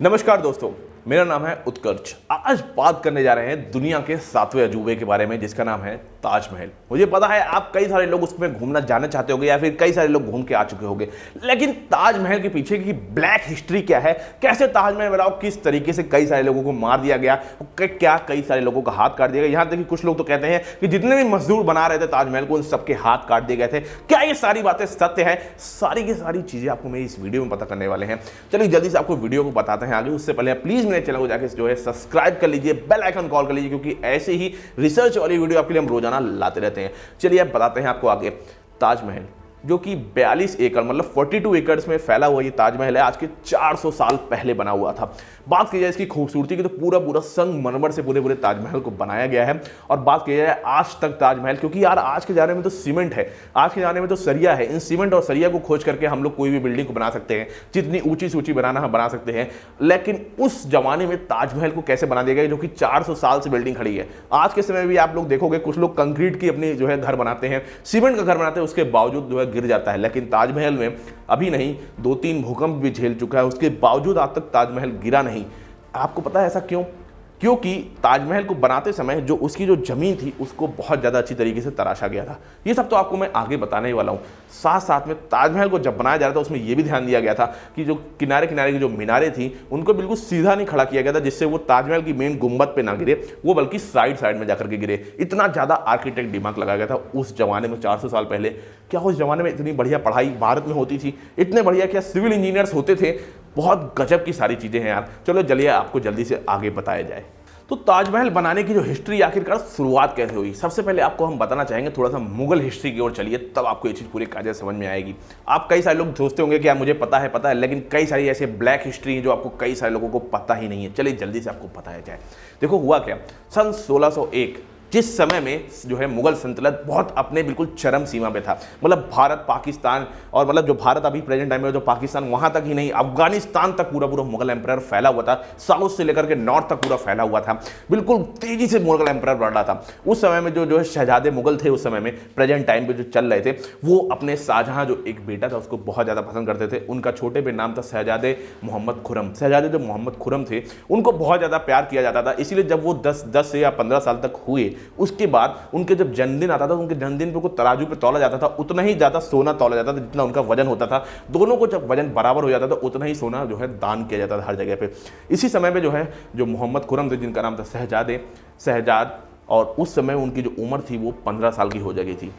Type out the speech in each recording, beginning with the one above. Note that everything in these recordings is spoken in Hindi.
नमस्कार दोस्तों, मेरा नाम है उत्कर्ष। आज बात करने जा रहे हैं दुनिया के 7वें अजूबे के बारे में, जिसका नाम है ताजमहल। मुझे पता है आप कई सारे लोग उसमें घूमना जाना चाहते होंगे या फिर कई सारे लोग घूम के आ चुके होंगे, लेकिन ताजमहल के पीछे की ब्लैक हिस्ट्री क्या है, कैसे ताजमहल बनाओ, किस तरीके से कई सारे लोगों को मार दिया गया, क्या कई सारे लोगों का हाथ काट दिया गया। यहाँ तक कि कुछ लोग तो कहते हैं कि जितने भी मजदूर बना रहे थे ताजमहल को, उन सबके हाथ काट दिए गए थे। क्या ये सारी बातें सत्य है? सारी की सारी चीजें आपको मैं इस वीडियो में पता करने वाले हैं। चलिए जल्दी से आपको वीडियो को बताते हैं आगे। उससे पहले प्लीज मेरे चैनल को जाकर जो है सब्सक्राइब कर लीजिए, बेल आइकन कॉल कर लीजिए, क्योंकि ऐसे ही रिसर्च वाली वीडियो आपके लिए हम रोजाना लाते रहते हैं। चलिए अब बताते हैं आपको आगे। ताजमहल जो कि 42 एकड़ मतलब 42 एकड़ में फैला हुआ ये ताजमहल है, आज के 400 साल पहले बना हुआ था। बात की जाए इसकी खूबसूरती की तो पूरा संगमरमर से पूरे ताजमहल को बनाया गया है। और बात की जाए आज तक ताजमहल, क्योंकि यार आज के ज़माने में तो सीमेंट है, आज के ज़माने में तो सरिया है। इन सीमेंट और सरिया को खोज करके हम लोग कोई भी बिल्डिंग को बना सकते हैं, जितनी ऊंची से ऊंची बनाना हम बना सकते हैं। लेकिन उस जमाने में ताजमहल को कैसे बना दिया गया, जो कि 400 साल से बिल्डिंग खड़ी है। आज के समय में भी आप लोग देखोगे कुछ लोग कंक्रीट की अपनी जो है घर बनाते हैं, सीमेंट का घर बनाते हैं, उसके बावजूद जो है गिर जाता है। लेकिन ताजमहल में अभी नहीं, 2-3 भूकंप भी झेल चुका है, उसके बावजूद आज तक ताजमहल गिरा नहीं। आपको पता है ऐसा क्यों? क्योंकि ताजमहल को बनाते समय जो उसकी जो जमीन थी उसको बहुत ज़्यादा अच्छी तरीके से तराशा गया था। ये सब तो आपको मैं आगे बताने ही वाला हूँ। साथ साथ में ताजमहल को जब बनाया जा रहा था उसमें यह भी ध्यान दिया गया था कि जो किनारे किनारे की जो मीनारें थी उनको बिल्कुल सीधा नहीं खड़ा किया गया था, जिससे वो ताजमहल की मेन गुंबद पे ना गिरे, वो बल्कि साइड में जाकर के गिरे। इतना ज़्यादा आर्किटेक्ट दिमाग लगाया गया था उस जमाने में, 400 साल पहले। क्या उस जमाने में इतनी बढ़िया पढ़ाई भारत में होती थी? इतने बढ़िया क्या सिविल इंजीनियर्स होते थे? बहुत गजब की सारी चीज़ें हैं यार। चलो चलिए आपको जल्दी से आगे बताया जाए। तो ताजमहल बनाने की जो हिस्ट्री आखिरकार शुरुआत कैसे हुई, सबसे पहले आपको हम बताना चाहेंगे थोड़ा सा मुगल हिस्ट्री की ओर चलिए, तब आपको ये चीज़ पूरी कायदे समझ में आएगी। आप कई सारे लोग सोचते होंगे कि यार मुझे पता है, लेकिन कई सारी ऐसे ब्लैक हिस्ट्री है जो आपको कई सारे लोगों को पता ही नहीं है। चलिए जल्दी से आपको बताया जाए। देखो हुआ क्या, सन 1601 जिस समय में जो है मुगल सल्तनत बहुत अपने बिल्कुल चरम सीमा पे था। मतलब भारत, पाकिस्तान और मतलब जो भारत अभी प्रेजेंट टाइम में जो पाकिस्तान, वहां तक ही नहीं, अफगानिस्तान तक पूरा मुगल एम्पायर फैला हुआ था। साउथ से लेकर के नॉर्थ तक पूरा फैला हुआ था। बिल्कुल तेजी से मुगल एम्पायर बढ़ रहा था। उस समय में जो है शहजादे मुगल थे उस समय में, प्रेजेंट टाइम पे जो चल रहे थे, वो अपने शाहजहां जो एक बेटा था उसको बहुत ज़्यादा पसंद करते थे। उनका छोटे पे नाम था शहजादे मोहम्मद खुर्रम। शहजादे जो मोहम्मद खुर्रम थे उनको बहुत ज़्यादा प्यार किया जाता था। इसीलिए जब वो 10 या 15 साल तक हुए, उसके बाद उनके जब जन्मदिन आता था, उनके जन्मदिन पे तराजू पे तौला जाता था, उतना ही ज्यादा सोना तौला जाता था जितना उनका वजन होता था। दोनों को जब वजन बराबर हो जाता था उतना ही सोना जो है दान किया जाता था हर जगह पे। इसी समय पे जो है जो मोहम्मद खुर्रम थे, जिनका नाम था शहजाद, और उस समय उनकी जो उम्र थी वो 15 साल की हो गई थी।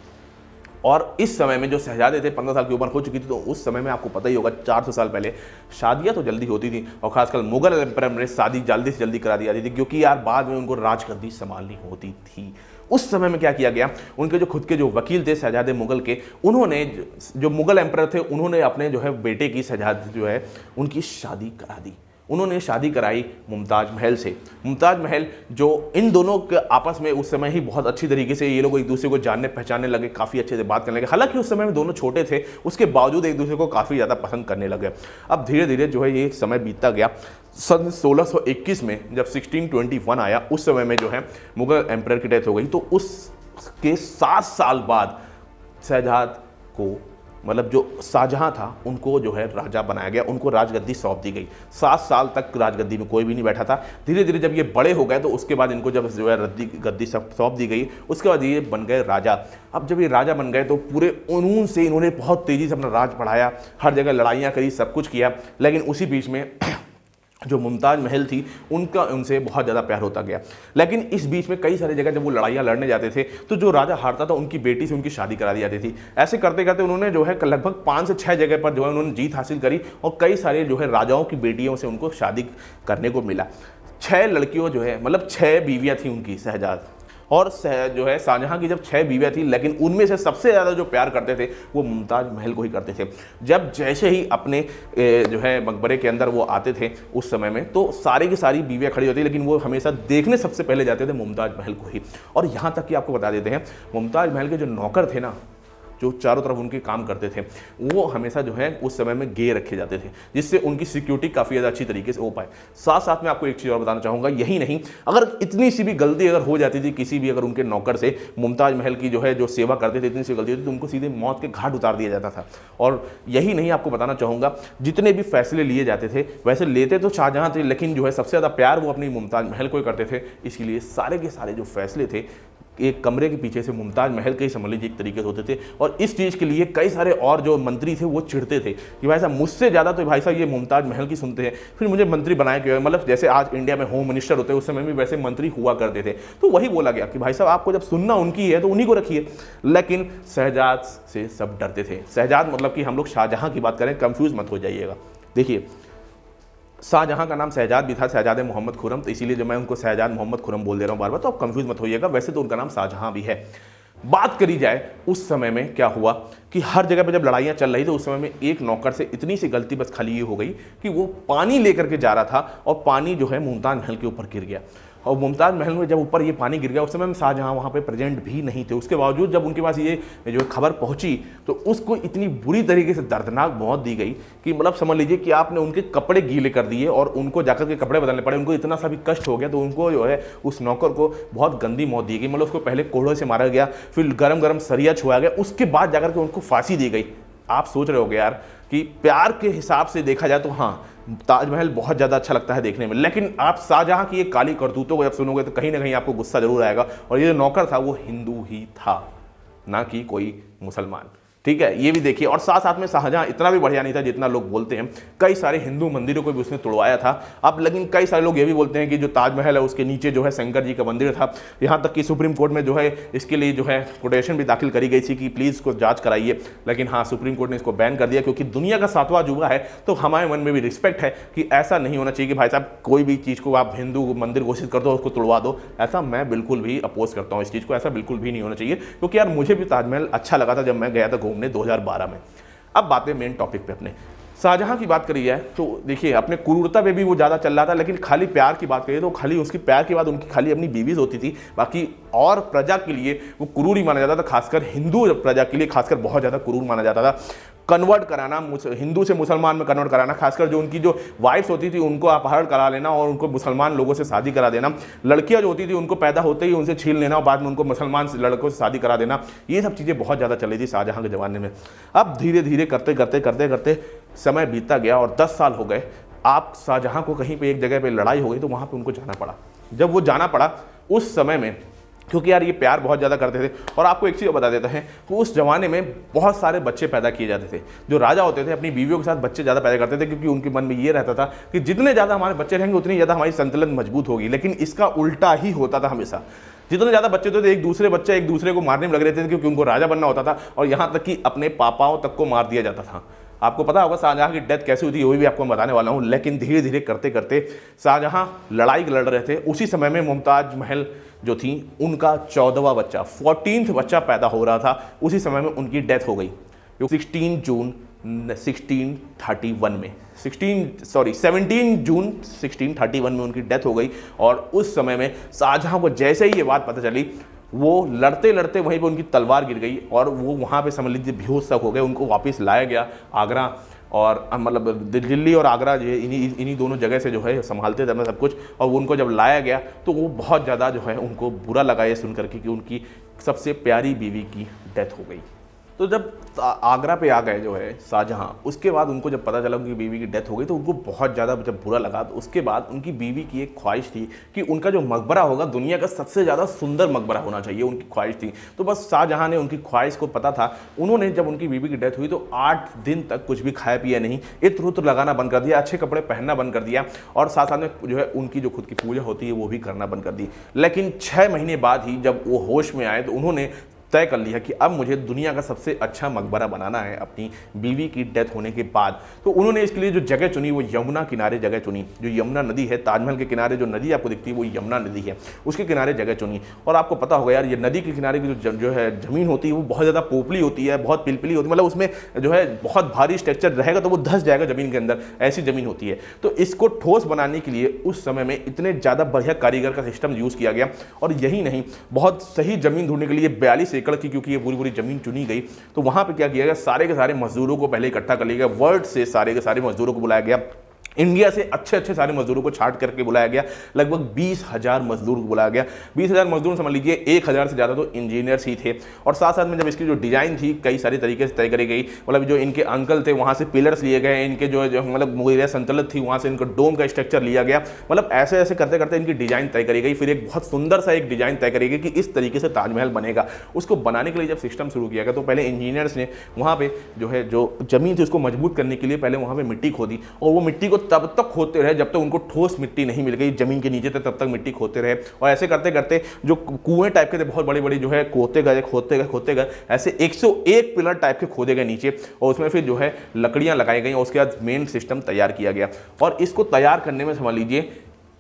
और इस समय में जो शहजादे थे 15 साल की उम्र हो चुकी थी। तो उस समय में आपको पता ही होगा 400 साल पहले शादियां तो जल्दी होती थी, और खासकर मुगल एम्पायर में शादी जल्दी से जल्दी करा दी जाती थी, क्योंकि यार बाद में उनको राजगद्दी संभालनी होती थी। उस समय में क्या किया गया, उनके जो खुद के जो वकील थे शहजादे मुगल के, उन्होंने जो मुगल एम्पायर थे उन्होंने अपने जो है बेटे की शहजाद जो है उनकी शादी करा दी। उन्होंने शादी कराई मुमताज महल से। मुमताज महल जो इन दोनों के आपस में उस समय ही बहुत अच्छी तरीके से ये लोग एक दूसरे को जानने पहचानने लगे, काफ़ी अच्छे से बात करने लगे। हालांकि उस समय में दोनों छोटे थे, उसके बावजूद एक दूसरे को काफ़ी ज़्यादा पसंद करने लगे। अब धीरे धीरे जो है ये समय बीतता गया। सन 1621 में जब 1621 आया, उस समय में जो है मुगल एम्पायर की डेथ हो गई। तो उसके 7 साल बाद शहजाद को, मतलब जो शाहजहां था, उनको जो है राजा बनाया गया, उनको राजगद्दी सौंप दी गई। 7 साल तक राजगद्दी में कोई भी नहीं बैठा था। धीरे धीरे जब ये बड़े हो गए तो उसके बाद इनको जब जो है गद्दी सौंप दी गई, उसके बाद ये बन गए राजा। अब जब ये राजा बन गए तो पूरे जुनून से इन्होंने बहुत तेज़ी से अपना राज बढ़ाया, हर जगह लड़ाइयाँ करी, सब कुछ किया। लेकिन उसी बीच में जो मुमताज महल थी उनका उनसे बहुत ज़्यादा प्यार होता गया। लेकिन इस बीच में कई सारी जगह जब वो लड़ाइयाँ लड़ने जाते थे तो जो राजा हारता था उनकी बेटी से उनकी शादी करा दी जाती थी। ऐसे करते करते उन्होंने जो है लगभग 5 से 6 जगह पर जो है उन्होंने जीत हासिल करी, और कई सारे जो है राजाओं की बेटियों से उनको शादी करने को मिला। 6 लड़कियों जो है मतलब 6 बीवियाँ थी उनकी शहजाद, और जो है शाहजहां की जब 6 बीवियाँ थी, लेकिन उनमें से सबसे ज़्यादा जो प्यार करते थे वो मुमताज महल को ही करते थे। जब जैसे ही अपने जो है मकबरे के अंदर वो आते थे उस समय में, तो सारी की सारी बीवियाँ खड़ी होती, लेकिन वो हमेशा देखने सबसे पहले जाते थे मुमताज महल को ही। और यहाँ तक कि आपको बता देते हैं, मुमताज महल के जो नौकर थे ना, जो चारों तरफ उनके काम करते थे, वो हमेशा जो है उस समय में गे रखे जाते थे, जिससे उनकी सिक्योरिटी काफ़ी ज़्यादा अच्छी तरीके से हो पाए। साथ साथ में आपको एक चीज़ और बताना चाहूँगा, यही नहीं, अगर इतनी सी भी गलती अगर हो जाती थी किसी भी अगर उनके नौकर से, मुमताज़ महल की जो है जो सेवा करते थे, इतनी सी गलती होती तो उनको सीधे मौत के घाट उतार दिया जाता था। और यही नहीं, आपको बताना चाहूँगा, जितने भी फैसले लिए जाते थे वैसे लेते तो शाहजहाँ थे, लेकिन जो है सबसे ज़्यादा प्यार वो अपनी मुमताज़ महल को ही करते थे। इसीलिए सारे के सारे जो फैसले थे एक कमरे के पीछे से मुमताज़ महल के ही समझ लीजिए एक तरीके से होते थे। और इस चीज़ के लिए कई सारे और जो मंत्री थे वो चिढ़ते थे कि भाई साहब मुझसे ज़्यादा तो भाई साहब ये मुमताज़ महल की सुनते हैं, फिर मुझे मंत्री बनाए क्यों। मतलब जैसे आज इंडिया में होम मिनिस्टर होते हैं, उस समय भी वैसे मंत्री हुआ करते थे। तो वही बोला गया कि भाई साहब आपको जब सुनना उनकी है तो उन्हीं को रखिए। लेकिन शहजाद से सब डरते थे। शहजाद मतलब कि हम लोग शाहजहाँ की बात करें, कंफ्यूज मत हो जाइएगा। देखिए, शाहजहाँ का नाम शहजाद भी था, शहजाद मोहम्मद खुरम, तो इसीलिए जो मैं उनको शहजाद मोहम्मद खुरम बोल दे रहा हूँ बार बार, तो आप कंफ्यूज मत होइएगा। वैसे तो उनका नाम शाहजहाँ भी है। बात करी जाए उस समय में क्या हुआ कि हर जगह पे जब लड़ाइयाँ चल रही थी उस समय में एक नौकर से इतनी सी गलती बस खाली ये हो गई कि वो पानी लेकर के जा रहा था और पानी जो है मुमताज़ महल के ऊपर गिर गया। और मुमताज़ महल में जब ऊपर ये पानी गिर गया उस समय में शाहजहाँ वहाँ पे प्रेजेंट भी नहीं थे। उसके बावजूद जब उनके पास ये जो खबर पहुँची तो उसको इतनी बुरी तरीके से दर्दनाक मौत दी गई कि मतलब समझ लीजिए कि आपने उनके कपड़े गीले कर दिए और उनको जाकर के कपड़े बदलने पड़े। उनको इतना सा भी कष्ट हो गया तो उनको जो है उस नौकर को बहुत गंदी मौत दी गई। मतलब उसको पहले कोड़ों से मारा गया, फिर गरम गरम सरिया छुआ गया, उसके बाद जाकर के उनको फांसी दी गई। आप सोच रहे होगे यार कि प्यार के हिसाब से देखा जाए तो हाँ, ताजमहल बहुत ज़्यादा अच्छा लगता है देखने में, लेकिन आप शाहजहाँ की ये काली करतूतों को जब सुनोगे तो कहीं ना कहीं आपको गुस्सा जरूर आएगा। और ये जो नौकर था वो हिंदू ही था, ना कि कोई मुसलमान। ठीक है, ये भी देखिए। और साथ साथ में शाहजहाँ इतना भी बढ़िया नहीं था जितना लोग बोलते हैं। कई सारे हिंदू मंदिरों को भी उसने तोड़वाया था। अब लेकिन कई सारे लोग ये भी बोलते हैं कि जो ताजमहल है उसके नीचे जो है शंकर जी का मंदिर था। यहाँ तक कि सुप्रीम कोर्ट में जो है इसके लिए जो है कोटेशन भी दाखिल करी गई थी कि प्लीज़ इसको जांच कराइए। लेकिन हाँ, सुप्रीम कोर्ट ने इसको बैन कर दिया क्योंकि दुनिया का 7वां अजूबा है। तो हमारे मन में भी रिस्पेक्ट है कि ऐसा नहीं होना चाहिए कि भाई साहब कोई भी चीज़ को आप हिंदू मंदिर घोषित कर दो, उसको तोड़वा दो। ऐसा मैं बिल्कुल भी अपोज करता हूँ इस चीज़ को। ऐसा बिल्कुल भी नहीं होना चाहिए क्योंकि यार मुझे भी ताजमहल अच्छा लगा था जब मैं गया था घूमने 2012 में। अब बातें मेन टॉपिक पे अपने शाहजहाँ की बात करी जाए तो देखिए अपने क्रूरता पे भी वो ज़्यादा चल रहा था, लेकिन खाली प्यार की बात करिए तो खाली उसकी प्यार के बाद उनकी खाली अपनी बीवीज होती थी। बाकी और प्रजा के लिए वो क्रूर ही माना जाता था, खासकर हिंदू प्रजा के लिए खासकर बहुत ज़्यादा क्रूर माना जाता था। कन्वर्ट कराना, हिंदू से मुसलमान में कन्वर्ट कराना, खासकर जो उनकी जो वाइफ्स होती थी उनको अपहरण करा लेना और उनको मुसलमान लोगों से शादी करा देना। लड़कियां जो होती थी उनको पैदा होते ही उनसे छीन लेना और बाद में उनको मुसलमान लड़कों से शादी करा देना। ये सब चीज़ें बहुत ज़्यादा चली थी शाहजहाँ के ज़माने में। अब धीरे धीरे करते करते करते करते समय बीतता गया और 10 साल हो गए। आप शाहजहाँ को कहीं पर एक जगह पर लड़ाई हो गई तो वहाँ पर उनको जाना पड़ा। जब वो जाना पड़ा उस समय में, क्योंकि यार ये प्यार बहुत ज़्यादा करते थे। और आपको एक चीज़ बता देते हैं कि उस ज़माने में बहुत सारे बच्चे पैदा किए जाते थे। जो राजा होते थे अपनी बीवियों के साथ बच्चे ज़्यादा पैदा करते थे क्योंकि उनके मन में ये रहता था कि जितने ज़्यादा हमारे बच्चे रहेंगे उतनी ज़्यादा हमारी संतुलन मजबूत होगी। लेकिन इसका उल्टा ही होता था हमेशा। जितने ज़्यादा बच्चे होते थे एक दूसरे बच्चे एक दूसरे को मारने में लग रहे थे क्योंकि उनको राजा बनना होता था। और यहाँ तक कि अपने पापाओं तक को मार दिया जाता था। आपको पता होगा शाहजहाँ की डेथ कैसे हुई थी, वो भी आपको बताने वाला हूँ। लेकिन धीरे धीरे करते करते शाहजहाँ लड़ाई लड़ रहे थे। उसी समय में मुमताज महल जो थी उनका 14वां बच्चा 14th बच्चा पैदा हो रहा था। उसी समय में उनकी डेथ हो गई 16 जून 1631 में 17 जून 1631 में उनकी डेथ हो गई। और उस समय में शाहजहाँ को जैसे ही ये बात पता चली वो लड़ते लड़ते वहीं पे उनकी तलवार गिर गई और वो वहाँ पे समझ लीजिए बेहोश तक हो गए। उनको वापस लाया गया आगरा, और मतलब दिल्ली और आगरा जो इन्हीं दोनों जगह से जो है संभालते थे सब कुछ। और उनको जब लाया गया तो वो बहुत ज़्यादा जो है उनको बुरा लगा ये सुन करके कि उनकी सबसे प्यारी बीवी की डेथ हो गई। तो जब आगरा पे आ गए जो है शाहजहाँ, उसके बाद उनको जब पता चला उनकी बीवी की डेथ हो गई तो उनको बहुत ज़्यादा जब बुरा लगा। तो उसके बाद उनकी बीवी की एक ख्वाहिश थी कि उनका जो मकबरा होगा दुनिया का सबसे ज़्यादा सुंदर मकबरा होना चाहिए, उनकी ख्वाहिश थी। तो बस शाहजहाँ ने उनकी ख्वाहिश को पता था। उन्होंने जब उनकी बीवी की डेथ हुई तो 8 दिन तक कुछ भी खाया पिया नहीं, इत्र उत्र लगाना बंद कर दिया, अच्छे कपड़े पहनना बंद कर दिया और साथ साथ में जो है उनकी जो खुद की पूजा होती है वो भी करना बंद कर दी। लेकिन 6 महीने बाद ही जब वो होश में आए तो उन्होंने तय कर लिया कि अब मुझे दुनिया का सबसे अच्छा मकबरा बनाना है अपनी बीवी की डेथ होने के बाद। तो उन्होंने इसके लिए जो जगह चुनी वो यमुना किनारे जगह चुनी। जो यमुना नदी है, ताजमहल के किनारे जो नदी आपको दिखती है वो यमुना नदी है, उसके किनारे जगह चुनी। और आपको पता होगा यार ये नदी के किनारे की जो है ज़मीन होती है वो बहुत ज़्यादा पोपली होती है, बहुत पिलपिली होती है, मतलब उसमें जो है बहुत भारी स्ट्रक्चर रहेगा तो वो धंस जाएगा ज़मीन के अंदर, ऐसी ज़मीन होती है। तो इसको ठोस बनाने के लिए उस समय में इतने ज़्यादा बढ़िया कारीगर का सिस्टम यूज़ किया गया। और यही नहीं, बहुत सही ज़मीन ढूंढने के लिए 42 एकड़ की क्योंकि ये पूरी पूरी जमीन चुनी गई, तो वहां पे क्या किया गया, सारे के सारे मजदूरों को पहले इकट्ठा कर लिया गया, वर्ल्ड से सारे के सारे मजदूरों को बुलाया गया, इंडिया से अच्छे अच्छे सारे मजदूरों को छांट करके बुलाया गया, लगभग 20,000 मजदूर को बुलाया गया। 20,000 मजदूर समझ लीजिए, 1,000 से ज़्यादा तो इंजीनियर्स ही थे। और साथ साथ में जब इसकी जो डिज़ाइन थी कई सारी तरीके से तय करी गई, मतलब जो इनके अंकल थे वहाँ से पिलर्स लिए गए, इनके जो मतलब मुहैया संतुलित थी वहाँ से इनका डोम का स्ट्रक्चर लिया गया, मतलब ऐसे ऐसे करते करते इनकी डिज़ाइन तय करी गई। फिर एक बहुत सुंदर सा एक डिज़ाइन तय करी गई कि इस तरीके से ताजमहल बनेगा। उसको बनाने के लिए जब सिस्टम शुरू किया गया तो पहले इंजीनियर्स ने वहाँ पे जो जमीन थी उसको मजबूत करने के लिए पहले वहाँ पे मिट्टी खोदी, और वो मिट्टी को तब तक खोदते रहे जब तक उनको ठोस मिट्टी नहीं मिल गई, जमीन के नीचे तब तक मिट्टी खोदते रहे। और ऐसे करते करते जो कुएं टाइप के थे बहुत बड़ी बड़ी खोदते गए ऐसे 101 पिलर टाइप के खोदे गए नीचे, और उसमें फिर लकड़ियां लगाई गई और उसके बाद मेन सिस्टम तैयार किया गया। और इसको तैयार करने में समझ लीजिए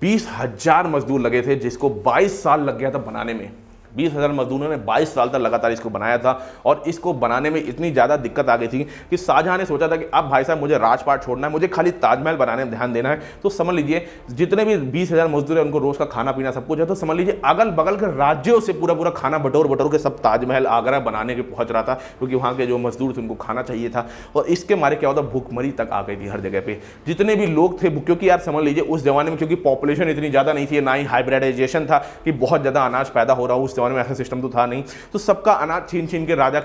20,000 मजदूर लगे थे, जिसको 22 साल लग गया था बनाने में। 20,000 मजदूरों ने 22 साल तक लगातार इसको बनाया था, और इसको बनाने में इतनी ज़्यादा दिक्कत आ गई थी कि शाहजहां ने सोचा था कि अब भाई साहब मुझे राजपाट छोड़ना है, मुझे खाली ताजमहल बनाने में ध्यान देना है। तो समझ लीजिए जितने भी 20,000 मजदूर हैं उनको रोज़ का खाना पीना सब कुछ है, तो समझ लीजिए अगल बगल के राज्यों से पूरा पूरा खाना बटोर के सब ताजमहल आगरा बनाने के पहुँच रहा था, क्योंकि वहाँ के जो मजदूर थे उनको खाना चाहिए था। और इसके मारे क्या होता, भूखमरी तक आ गई थी हर जगह पे, जितने भी लोग थे, क्योंकि यार समझ लीजिए उस जमाने में क्योंकि पॉपुलेशन इतनी ज़्यादा नहीं थी, ना ही हाइब्रिडाइजेशन था कि बहुत ज़्यादा अनाज पैदा हो रहा हो, उस जमाने में ऐसा सिस्टम तो था नहीं। तो सबका अनाज छीन छीन के राजा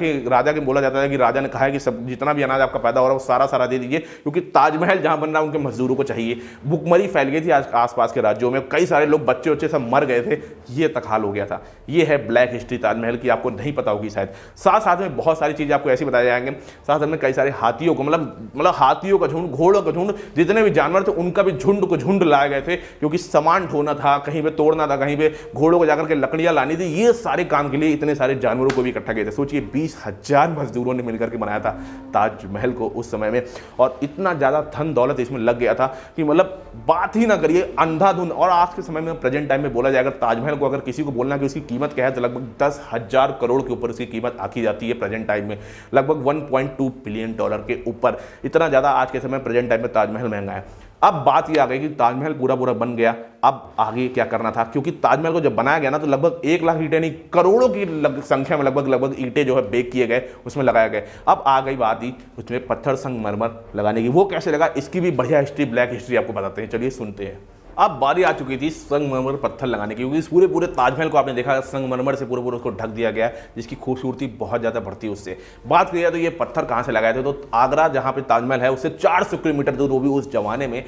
के बोला जाता है कि राजा ने कहा है कि सब जितना भी अनाज आपका पैदा हो रहा है वो सारा दे दीजिए, क्योंकि ताजमहल जहां बन रहा है उनके मजदूरों को चाहिए। भुखमरी फैल गई थी आसपास के राज्यों में, कई सारे लोग बच्चे सब मर गए थे, ये तक हाल हो गया था। ये है ब्लैक हिस्ट्री ताजमहल की, आपको नहीं पता होगी शायद। साथ साथ में बहुत सारी चीजें आपको ऐसी बताए जाएंगे, साथ साथ में कई सारे हाथियों को मतलब हाथियों का झुंड, घोड़ों का झुंड, जितने भी जानवर थे उनका भी झुंड लाए गए थे, क्योंकि सामान ढोना था, कहीं पे तोड़ना था, कहीं पे घोड़ों को जाकर के लकड़ियां लानी थी, ये सारे काम के लिए इतने सारे जानवरों को भी इकट्ठा किए थे। सोचिए 20,000 मजदूरों ने मिलकर के बनाया था ताजमहल को उस समय में, और इतना ज्यादा धन दौलत इसमें लग गया था कि मतलब बात ही ना करिए, अंधाधुंध। और आज के समय में प्रेजेंट टाइम में बोला जाए अगर ताजमहल को अगर किसी को बोलना कि उसकी कीमत क्या है, तो लगभग 10,000 करोड़ के ऊपर उसकी कीमत आकी जाती है प्रेजेंट टाइम में, लगभग 1.2 बिलियन डॉलर के ऊपर। इतना ज्यादा आज के समय प्रेजेंट टाइम में ताजमहल महंगा है। अब बात ये आ गई कि ताजमहल पूरा बन गया, अब आगे क्या करना था, क्योंकि ताजमहल को जब बनाया गया ना तो लगभग 1 लाख ईंटें नहीं, करोड़ों की संख्या में लगभग ईंटें जो है बेक किए गए, उसमें लगाया गया। अब आ गई बात ही उसमें पत्थर संगमरमर लगाने की। वो कैसे लगा, इसकी भी बढ़िया हिस्ट्री, ब्लैक हिस्ट्री आपको बताते हैं, चलिए सुनते हैं। अब बारी आ चुकी थी संगमरमर पत्थर लगाने की, क्योंकि इस पूरे ताजमहल को आपने देखा संगमरमर से पूरा उसको ढक दिया गया, जिसकी खूबसूरती बहुत ज़्यादा बढ़ती है उससे। बात करिए तो ये पत्थर कहाँ से लगाए थे, तो आगरा जहाँ पे ताजमहल है उससे 400 किलोमीटर दूर, वो भी उस जमाने में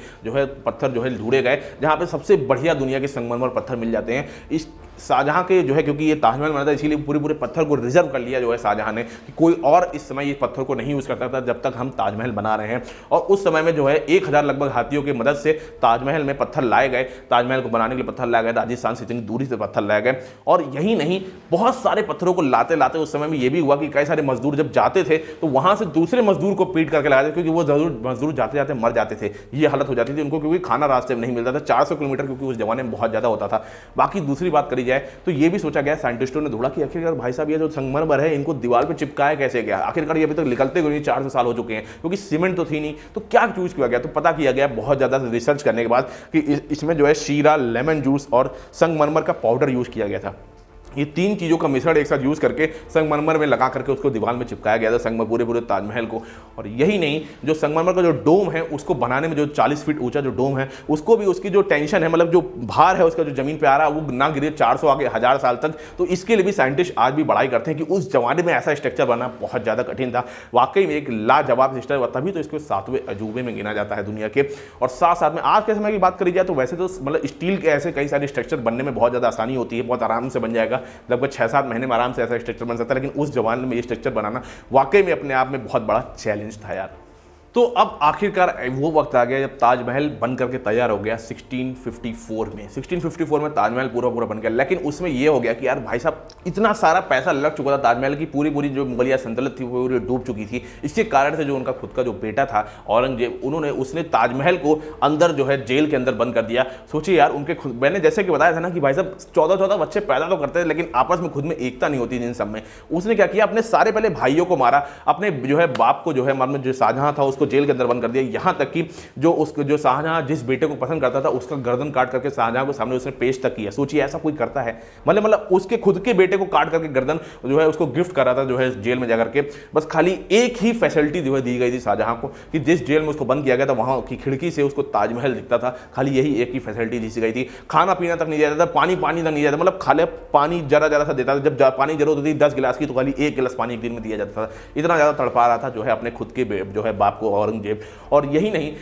पत्थर ढूंढे गए, जहाँ पे सबसे बढ़िया दुनिया के संगमरमर पत्थर मिल जाते हैं। इस शाहजहां के क्योंकि ये ताजमहल बना था इसीलिए पूरे पत्थर को रिजर्व कर लिया शाहजहां ने, कि कोई और इस समय ये पत्थर को नहीं यूज करता था जब तक हम ताजमहल बना रहे हैं। और उस समय में 1,000 लगभग हाथियों की मदद से ताजमहल में पत्थर लाए गए, ताजमहल को बनाने के लिए पत्थर लाए गए, राजस्थान से इतनी दूरी से पत्थर लाए गए। और यही नहीं, बहुत सारे पत्थरों को लाते लाते उस समय में ये भी हुआ कि कई सारे मजदूर जब जाते थे तो वहां से दूसरे मजदूर को पीट करके लगाते, क्योंकि वो मजदूर जाते जाते मर जाते थे, ये हालत हो जाती थी उनको, क्योंकि खाना रास्ते में नहीं मिलता था। 400 किलोमीटर क्योंकि उस जमाने में बहुत ज्यादा होता था। बाकी दूसरी बात करी जाए तो ये भी सोचा गया, साइंटिस्टों ने ढूंढा कि आखिरकार भाई साहब ये जो संगमरमर है इनको दीवार पे चिपकाया कैसे गया, आखिरकार ये अभी तक निकलते हुए 400 साल हो चुके हैं, क्योंकि सीमेंट तो थी नहीं, तो क्या चूज किया गया, तो पता किया गया बहुत ज्यादा रिसर्च करने के बाद कि इसमें शीरा, लेमन जूस और संगमरमर का पाउडर यूज किया गया था। ये 3 चीज़ों का मिश्रण एक साथ यूज़ करके संगमरमर में लगा करके उसको दीवार में चिपकाया गया था पूरे ताजमहल को। और यही नहीं, जो संगमरमर का जो डोम है उसको बनाने में जो 40 फीट ऊंचा जो डोम है उसको भी उसकी जो टेंशन है, मतलब जो भार है उसका जो जमीन पे आ रहा है वो ना गिरे 400 आगे 1000 साल तक। तो इसके लिए भी साइंटिस्ट आज भी बड़ाई करते हैं कि उस जमाने में ऐसा स्ट्रक्चर बनाना बहुत ज़्यादा कठिन था। वाकई में एक लाजवाब स्ट्रक्चर हुआ, तभी तो इसको 7वें अजूबे में गिना जाता है दुनिया के। और साथ साथ में आज के समय की बात करी जाए तो वैसे तो मतलब स्टील के ऐसे कई सारे स्ट्रक्चर बनने में बहुत ज़्यादा आसानी होती है, बहुत आराम से बन जाएगा, लगभग 6-7 महीने में आराम से ऐसा स्ट्रक्चर बन सकता है। लेकिन उस जमाने में ये स्ट्रक्चर बनाना वाकई में अपने आप में बहुत बड़ा चैलेंज था यार। तो अब आखिरकार वो वक्त आ गया जब ताजमहल बन करके तैयार हो गया 1654 में। 1654 में ताजमहल पूरा बन गया। लेकिन उसमें ये हो गया कि यार भाई साहब इतना सारा पैसा लग चुका था ताजमहल की, पूरी जो मुगलिया सल्तनत थी वो डूब चुकी थी। इसके कारण से जो उनका खुद का जो बेटा था औरंगजेब, उसने ताजमहल को अंदर जेल के अंदर बंद कर दिया। सोचिए यार, उनके खुद, मैंने जैसे कि बताया था ना कि भाई साहब 14 बच्चे पैदा तो करते थे लेकिन आपस में खुद में एकता नहीं होती इन सब में। उसने क्या किया, अपने सारे पहले भाइयों को मारा, अपने बाप को मतलब जो शाहजहां था उसको उसको जेल के अंदर बंद कर दिया। यहाँ तक कि जो शाहजहां जिस बेटे को पसंद करता था उसका गर्दन काट करके शाहजहां को सामने उसने पेश तक किया। सोचिए ऐसा कोई करता है? मतलब उसके खुद के बेटे को काट करके गर्दन जो है उसको गिफ्ट कर रहा था जो है जेल में जाकर के। बस खाली एक ही फैसिलिटी जो है दी गई थी शाहजहां को कि जिस जेल में उसको बंद किया गया था वहां की खिड़की से उसको ताजमहल दिखता था। खाली यही एक ही फैसिलिटी दी गई थी। खाना पीना तक नहीं जाता था, पानी तक नहीं जाता, मतलब खाली पानी जरा सा देता था। जब पानी जरूरत होती 10 गिलास की तो खाली 1 गिलास पानी एक दिन में दिया जाता था। इतना ज़्यादा तड़पा रहा था जो है अपने खुद के जो है बाप को औरंगजेब। और यही नहीं,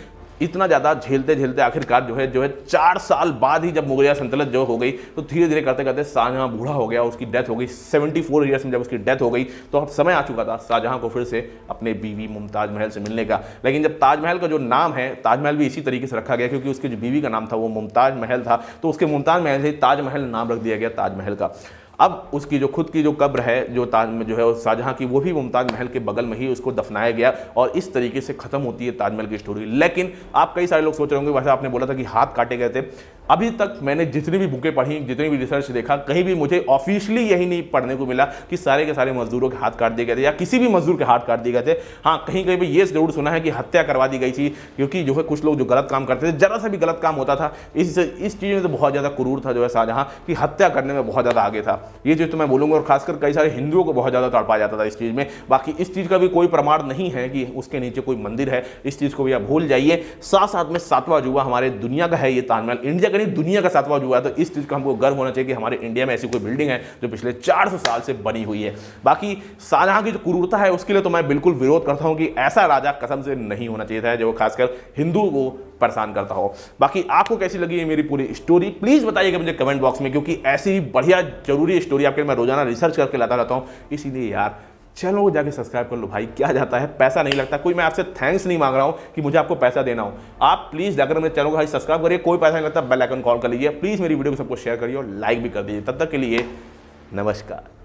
इतना ज़्यादा झेलते आखिरकार जो है 4 साल बाद ही जब मुगलिया सल्तनत जो हो गई तो धीरे धीरे करते शाहजहां बूढ़ा हो गया, उसकी डेथ हो गई 74 ईयर्स में। जब उसकी डेथ हो गई तो अब समय आ चुका था शाहजहां को फिर से अपने बीवी मुमताज महल से मिलने का। लेकिन जब ताजमहल का जो नाम है, ताजमहल भी इसी तरीके से रखा गया क्योंकि उसकी जो बीवी का नाम था वो मुमताज महल था, तो उसके मुमताज महल से ताजमहल नाम रख दिया गया ताजमहल का। अब उसकी जो खुद की जो कब्र है जो है शाहजहां की, वो भी मुमताज महल के बगल में ही उसको दफनाया गया और इस तरीके से खत्म होती है ताजमहल की स्टोरी। लेकिन आप कई सारे लोग सोच रहे होंगे वैसे आपने बोला था कि हाथ काटे गए थे। अभी तक मैंने जितनी भी बुकें पढ़ी, जितनी भी रिसर्च देखा, कहीं भी मुझे ऑफिशियली यही नहीं पढ़ने को मिला कि सारे के सारे मजदूरों के हाथ काट दिए गए थे या किसी भी मजदूर के हाथ काट दिए गए थे। हाँ, कहीं कहीं भी ये जरूर सुना है कि हत्या करवा दी गई थी क्योंकि जो है कुछ लोग जो गलत काम करते थे, जरा सा भी गलत काम होता था, इस चीज़ में तो बहुत ज़्यादा क्रूर था जो है शाहजहां की, हत्या करने में बहुत ज़्यादा आगे था। ये चीज़ तो मैं बोलूँगा। और खासकर कई सारे हिंदुओं को बहुत ज़्यादा तड़पाया जाता था इस चीज़ में। बाकी इस चीज़ का भी कोई प्रमाण नहीं है कि उसके नीचे कोई मंदिर है, इस चीज़ को भी आप भूल जाइए। साथ में 7वां अजूबा हमारे दुनिया का है ये ताजमहल, इंडिया का नहीं दुनिया का 7वां अजूबा है। तो इस चीज़ का हमको गर्व होना चाहिए कि हमारे इंडिया में ऐसी कोई बिल्डिंग है जो पिछले 400 साल से बनी हुई है। बाकी शाहजहां की जो क्रूरता है उसके लिए तो मैं बिल्कुल विरोध करता हूँ कि ऐसा राजा कसम से नहीं होना चाहिए था जो खासकर हिंदुओं को परेशान करता हो। बाकी आपको कैसी लगी ये मेरी पूरी स्टोरी प्लीज़ बताइएगा मुझे कमेंट बॉक्स में, क्योंकि ऐसी ही बढ़िया जरूरी स्टोरी आपके मैं रोजाना रिसर्च करके लाता रहता हूँ। इसीलिए यार चलो जाके सब्सक्राइब कर लो भाई, क्या जाता है, पैसा नहीं लगता। कोई मैं आपसे थैंक्स नहीं मांग रहा हूँ कि मुझे आपको पैसा देना हो। आप प्लीज़ जाकर मेरे चैनल को भाई सब्सक्राइब करिए, कोई पैसा नहीं लगता, बेल आइकन कॉल कर लीजिए, प्लीज़ मेरी वीडियो को सबको शेयर करिए और लाइक भी कर दीजिए। तब तक के लिए नमस्कार।